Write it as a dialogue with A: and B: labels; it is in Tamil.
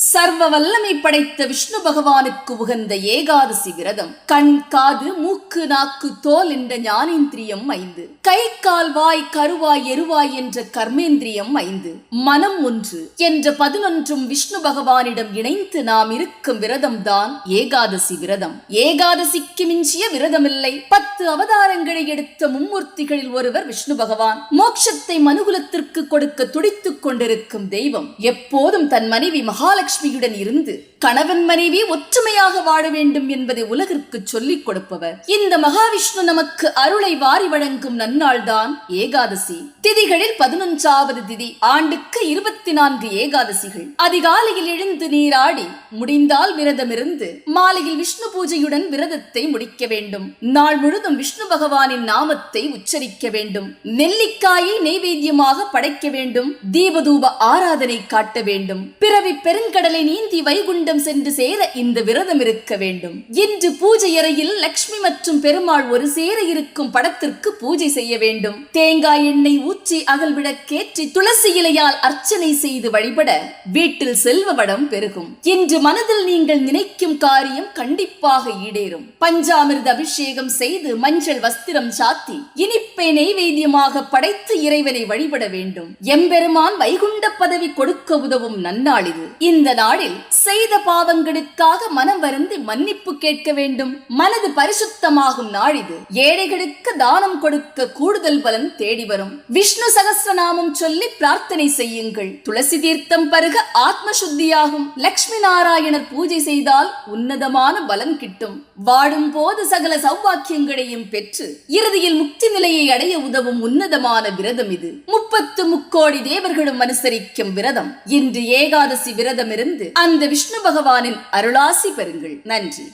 A: சர்வ வல்லமை படைத்த விஷ்ணு பகவானுக்கு உகந்த ஏகாதசி விரதம். கண், காது, மூக்கு, நாக்கு, தோல் என்ற ஞானேந்திரியம் 5, கை, கால், வாய், கருவாய், எருவாய் என்ற கர்மேந்திரியம் 5, மனம் 1 என்ற 11 விஷ்ணு பகவானிடம் இணைந்து நாம் இருக்கும் விரதம் தான் ஏகாதசி விரதம். ஏகாதசிக்கு மிஞ்சிய விரதமில்லை. 10 அவதாரங்களை எடுத்த மும்மூர்த்திகளில் ஒருவர் விஷ்ணு பகவான். மோட்சத்தை மனுகுலத்திற்கு கொடுக்க துடித்துக் கொண்டிருக்கும் தெய்வம். எப்போதும் தன் மனைவி மகாலட்சுமியுடன் இருந்து கணவன் மனைவி ஒற்றுமையாக வாழ வேண்டும் என்பதை உலகிற்கு சொல்லிக் கொடுப்பவர். இந்த மகாவிஷ்ணு நமக்கு அருளை வாரி வழங்கும் நன்னாள் தான் ஏகாதசி. திதிகளில் 11வது திதி. ஆண்டுக்கு 24 ஏகாதசிகள். அதிகாலையில் எழுந்து நீராடி முடிந்தால் விரதமிருந்து மாலையில் விஷ்ணு பூஜையுடன் விரதத்தை முடிக்க வேண்டும். நாள் முழுதும் விஷ்ணு பகவானின் நாமத்தை உச்சரிக்க வேண்டும். நெல்லிக்காயை நெய்வேத்தியமாக படைக்க வேண்டும். தீபதூப ஆராதனை காட்ட வேண்டும். பிறவி பெருங்கடலை நீந்தி வைகுண்டம் சென்று சேர இந்த விரதம் இருக்க வேண்டும். இன்று பூஜை அறையில் லட்சுமி மற்றும் பெருமாள் ஒரு சேர இருக்கும் படத்திற்கு பூஜை செய்ய வேண்டும். தேங்காய் எண்ணெய் ஊற்றி அகல் விளக்கேற்றி துளசி இலையால் அர்ச்சனை செய்து வழிபட வீட்டில் செல்வ வளம் பெருகும். இன்று மனதில் நீங்கள் நினைக்கும் காரியம் கண்டிப்பாக ஈடேறும். பஞ்சாமிர்த அபிஷேகம் செய்து மஞ்சள் வஸ்திரம் சாத்தி இனிப்பை நெய்வேத்தியமாக படைத்து இறைவனை வழிபட வேண்டும். எம்பெருமான் வைகுண்ட பதவி கொடுக்க உதவும் நன்னாள் இது. இந்த நாளில் செய்த பாவங்களுக்காக மனம் வருந்தி மன்னிப்பு கேட்க வேண்டும். மனது பரிசுத்தமாகும் நாள் இது. ஏழைகளுக்கு தானம் கொடுக்க கூடுதல் பலன் தேடி வரும். விஷ்ணு சகஸ்ரநாமம் சொல்லி பிரார்த்தனை செய்யுங்கள். துளசி தீர்த்தம் பருக ஆத்ம சுத்தியாகும். லட்சுமி நாராயணர் பூஜை செய்தால் உன்னதமான பலன் கிட்டும். வாடும் போது சகல சௌபாக்கியங்களையும் பெற்று இறுதியில் முக்தி நிலையை அடைய உதவும் உன்னதமான விரதம் இது. 30 முக்கோடி தேவர்களும் அனுசரிக்கும் விரதம். இன்று ஏகாதசி விரதம் இருந்து அந்த விஷ்ணு பகவானின் அருளாசி பெறுங்கள். நன்றி.